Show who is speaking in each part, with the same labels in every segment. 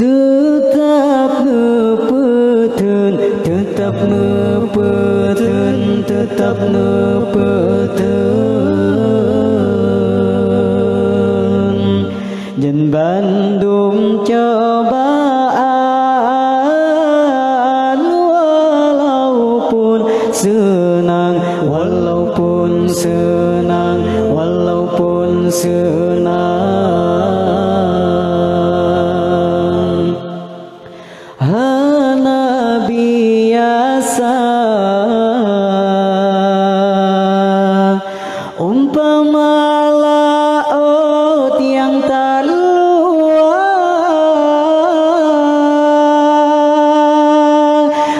Speaker 1: Tetap nepeten, tetap nepeten, tetap nepeten. Jan Bandung cobaan walaupun senang, walaupun senang, walaupun senang. Hana biasa umpama laut yang tak luas,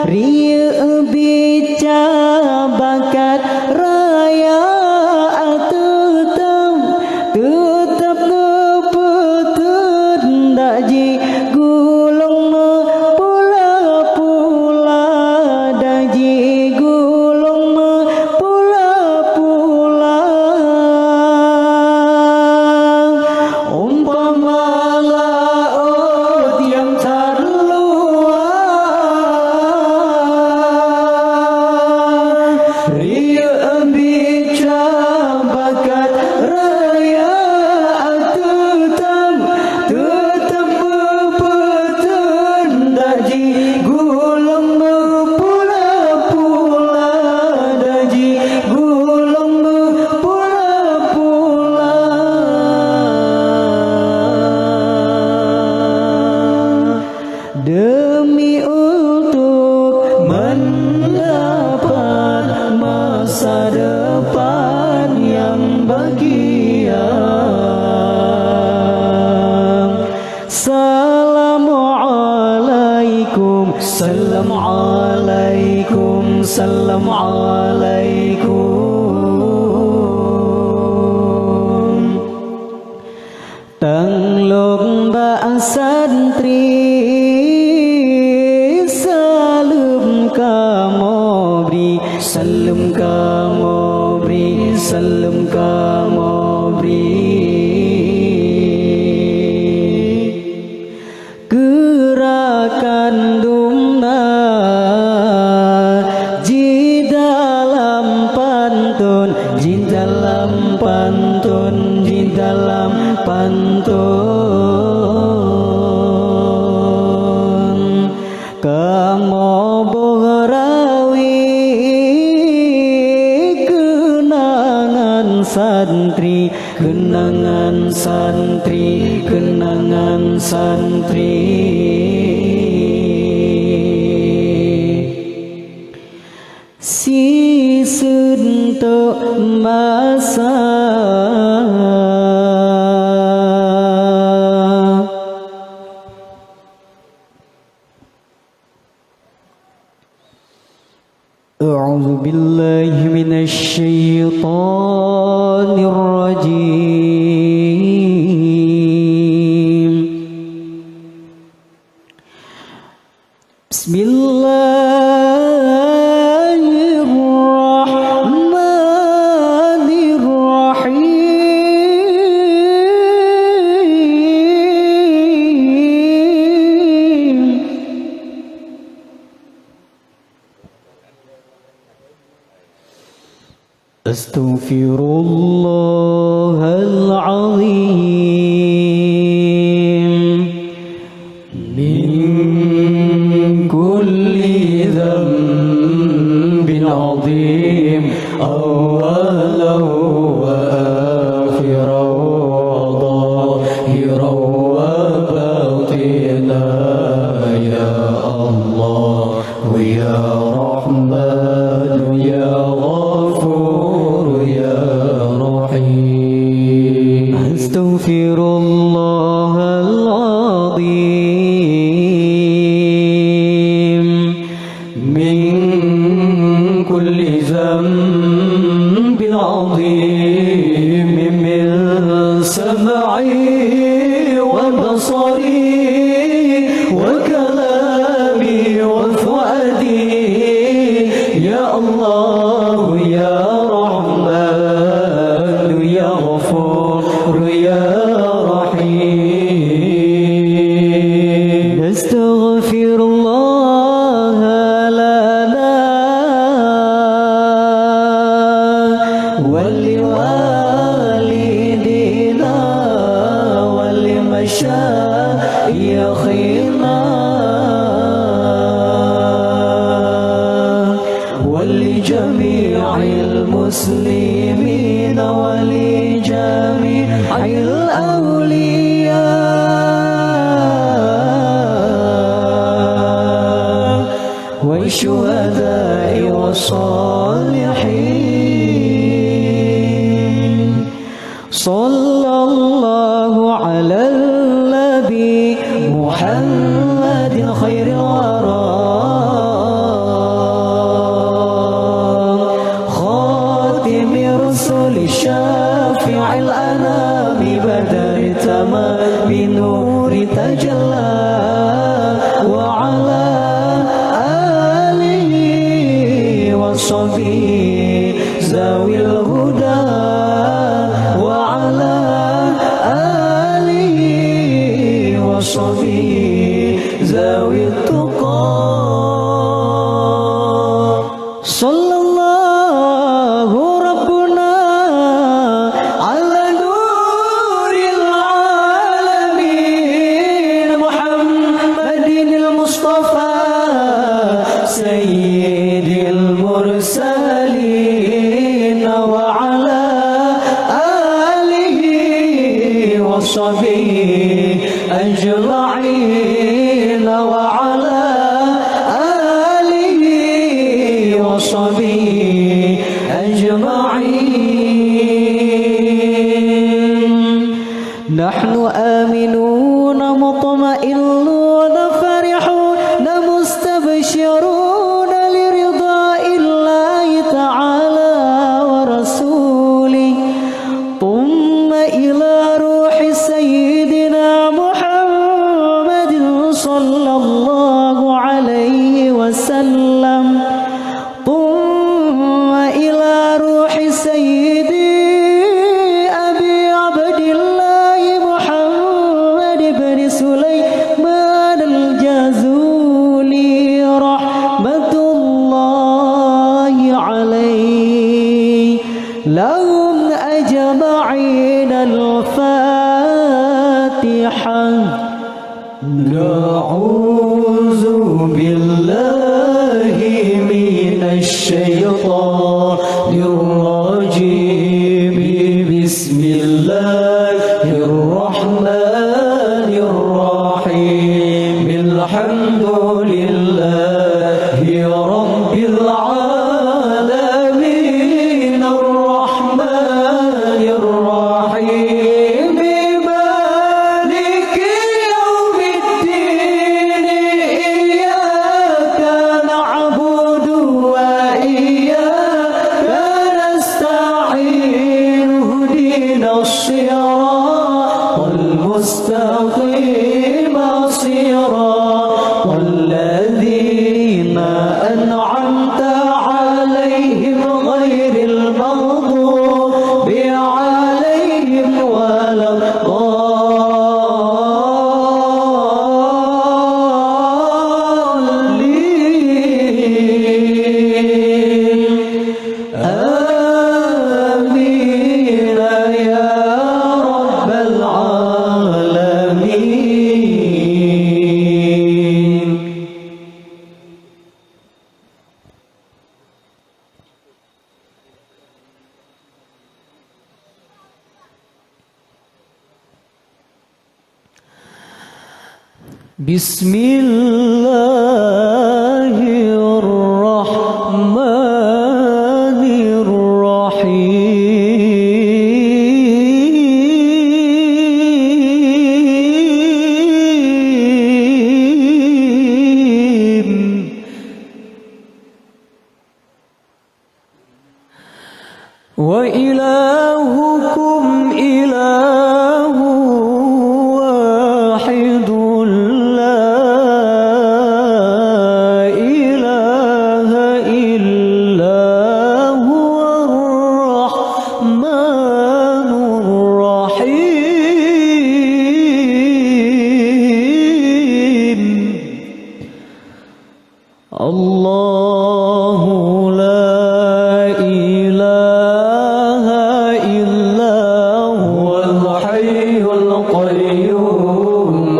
Speaker 1: rieu bicara bakat raya tetap tetap nepeten daji gulung pula-pula daji gulung pula-pula. Umpama laut yang tak luas, rieu bicara bakat raya tetap tetap nepeten daji gulung pula-pula daji gulung pula-pula. Demi untuk mendapat masa depan yang bahagia. Assalamualaikum, assalamualaikum, assalamualaikum. Tanglong ba santri salam kamobri, salam kamobri, salam kamobri. Gerakan dumna di dalam pantun, di dalam pantun, di dalam pantun. Kamu bohrawi kenangan santri, kenangan santri, kenangan santri. Si sentuh masa A'udzu billahi minasy syaithanir rajim. Bismillahirrahmanirrahim. Astaghfirullahal-azim min kulli dhanbin azim awwalahu wa akhirahu wa zahirahu wa batinahu ya Allah ya Rahman ya Ghafur ya Rahim. Astaghfirullahal-azim min kulli dhanbin azim min sam'i wa basari wa kalami wa fuadi ya Allah ya Rahman ya Ghafur ya Rahim. يا خيرنا ولجميع المسلمين ولجميع الأولياء والشهداء والصالحين صلى الله على النبي محمد خير الورى خاتم رسل الشافع الأنام بدر تمام بنور تجلى وعلى آله وصحبه ذوي الهدى وعلى آله وصحبه ذوي التقى صلى الله ربنا على نور العالمين محمد المصطفى سيد المرسلين وعلى آله وصحبه أجمعين وعلى آله وصحبه أجمعين نحن آمنون مطمئنون فرحون مستبشرون لرضاء الله تعالى ورسوله ثم إلى روح سيدنا محمد صلى الله عليه وسلم ثم إلى روح سيدي أبي عبد الله محمد بن سليمان الجازولي رحمة الله عليه لهم أجمعين الفاتحة نعوذ بالله من الشيطان الرجيم بسم الله الرحمن الرحيم الحمد لله رب العالمين الرحمن الرحيم مالك يوم الدين إياك نعبد وإياك نستعين اهدنا الصراط المستقيم صراط الذين أنعمت عليهم غير المغضوب عليهم ولا الضالين آمين يا رب العالمين بسم الله الرحمن الرحيم وإلهكم إله واحد لا إله إلا هو الرحمن الرحيم الله لا إله إلا هو الحي القيوم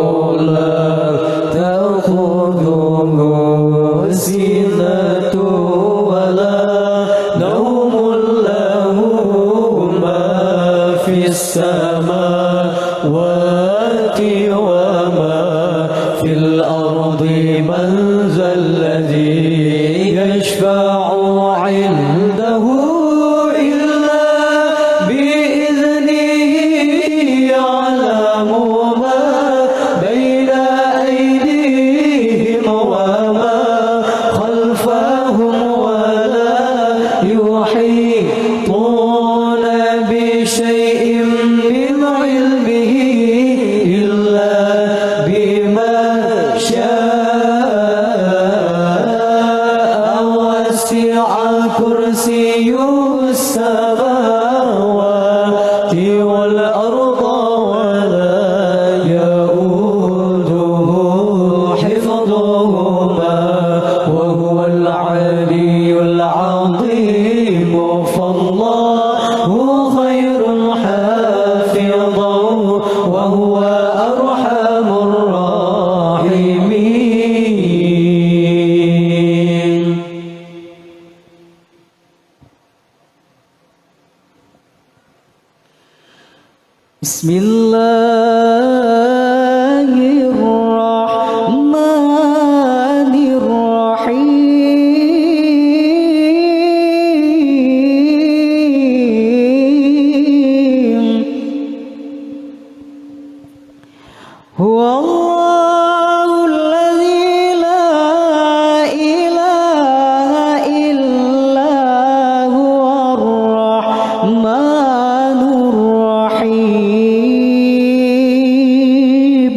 Speaker 1: هو الله الذي لا إله إلا هو الرحمن الرحيم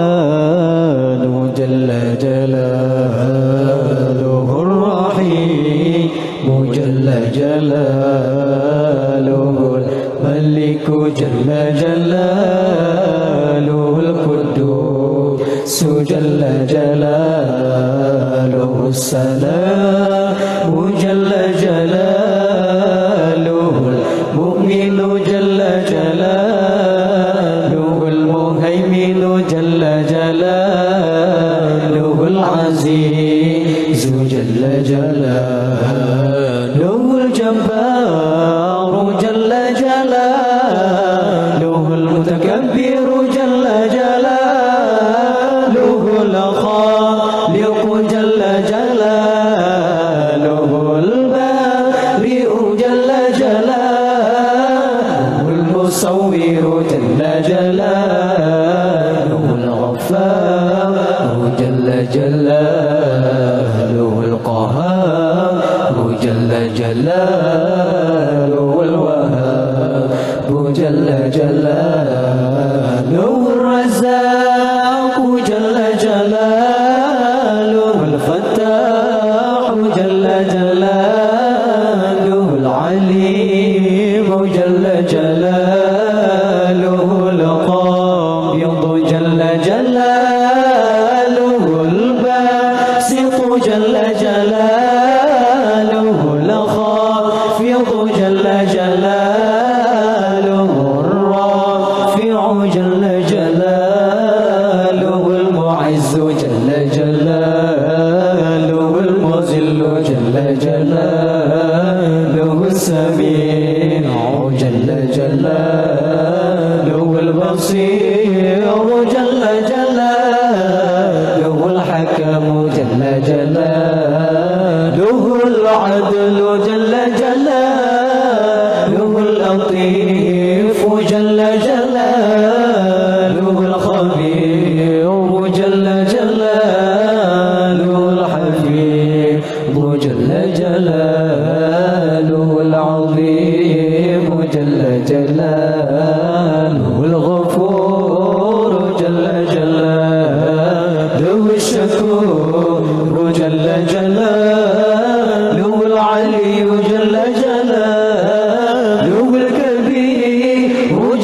Speaker 1: الرحمن جل جلاله الرحيم جل جلاله الملك جل جلاله القدوس جل جلاله السلام جل جلاله المؤمن جل جلاله المهيمن جل جلاله العزيز جل جلاله الجبار جل جلاله المتكبر جل جلاله الخالق جل جلاله البارئ جل جلاله المصور جل جلاله الغفار جل جلاله القهار جل جلاله الوهاب جل جلاله الرزاق جل جلاله الفتاح جل جلاله العليم جل جلاله القابض جل جلاله الباسط جل جلاله الخافض جل جلاله الرافع جل جلاله المعز جل جلاله المذل جل جلاله السميع جل جلاله البصير جل جلاله الحكم جل جلاله العدل جل جلاله اللطيف جل جلاله الخبير جل جلاله الحفيظ جل جلاله العظيم جل جلاله الغفور جل جلاله الشكور جل جلاله العلي جل جلاله الكبير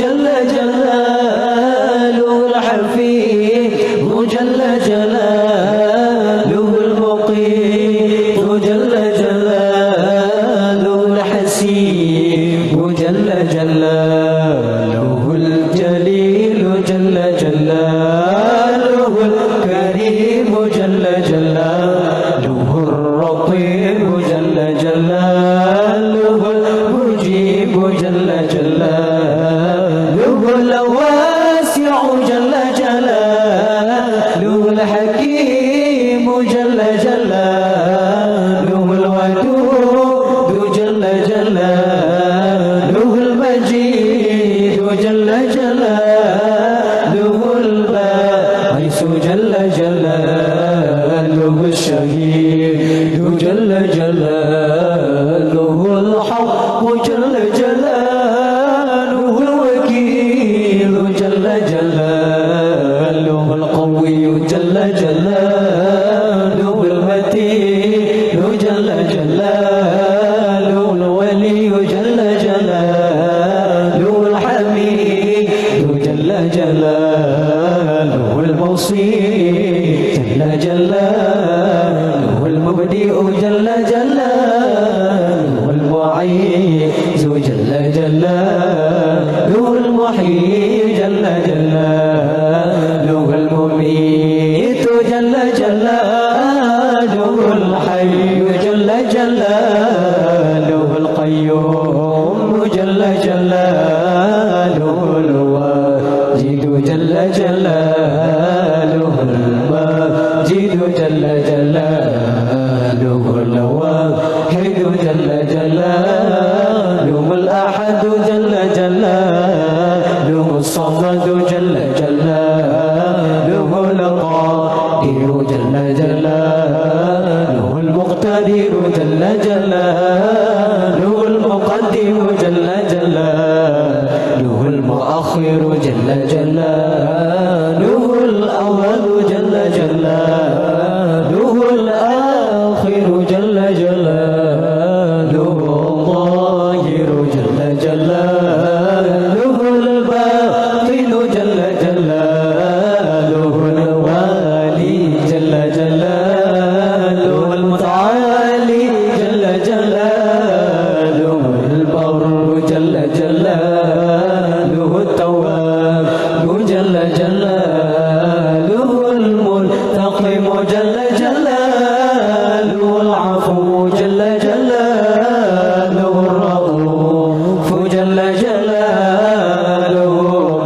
Speaker 1: جل جلاله الحفيظ جل جلاله المقيت جل جلاله الحسيب جل جلاله الجليل جل جلاله الكريم جل جلاله الرقيب جل جلاله المجيب جل جلاله الواسع جل جلاله الحكيم جل جلاله الودود جل جلاله المجيد جل جلاله الباعث جل جلاله الشهيد جل جلاله الحق جل جلاله الوكيل جل جلاله القوي جل جلاله المتين جل جلاله الولي جل جلاله الحميد جل جلاله المصير جل جلاله المبدئ جل جلاله المعيز جل جلاله المحيي جل جلاله المميت جل جلاله الحي جل جلاله القيوم جل جلاله الواجد جل جلاله الماجد جل جلاله الواحد جل جلاله الأحد جل جلاله الآخر جل جلاله الأول جل جلاله الآخر جل جلاله الظاهر جل جلاله الباطن جل جلاله الوالي جل جلاله المتعالي جل جلاله البر جل جلاله التواب جل جلاله المنتقم جل جلاله العفو جل جلاله الرؤوف جل جلاله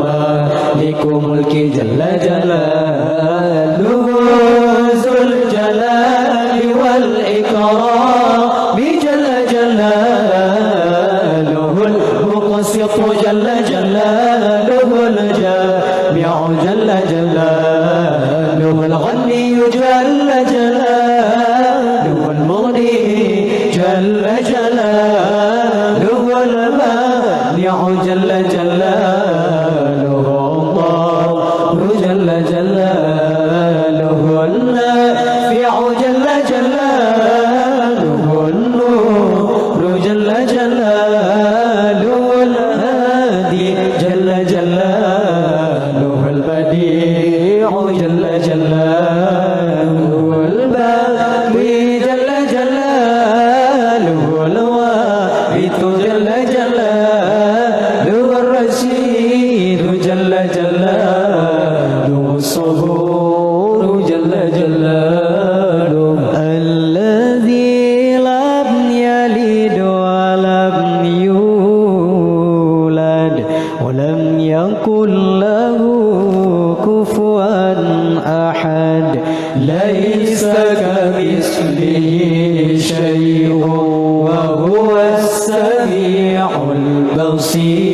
Speaker 1: مالك ملك جل جلاله ذو الجلال والإكرام جل جلاله المقسط جل جلاله الجامع جل جلاله الغني جل جلاله المغني جل جلاله المانع جل جلاله الله جل جلاله النافع جل جلاله النور جل جلاله الهادي جل جلاله البديع جل جلاله الباقي جل جلاله الوارث جل جلاله الرشيد جل جلاله الصبور جل جلاله الذي لم يلد ولم يولد ولم يكن له كفوا أحد ليس كمثله شيء وهو السميع البصير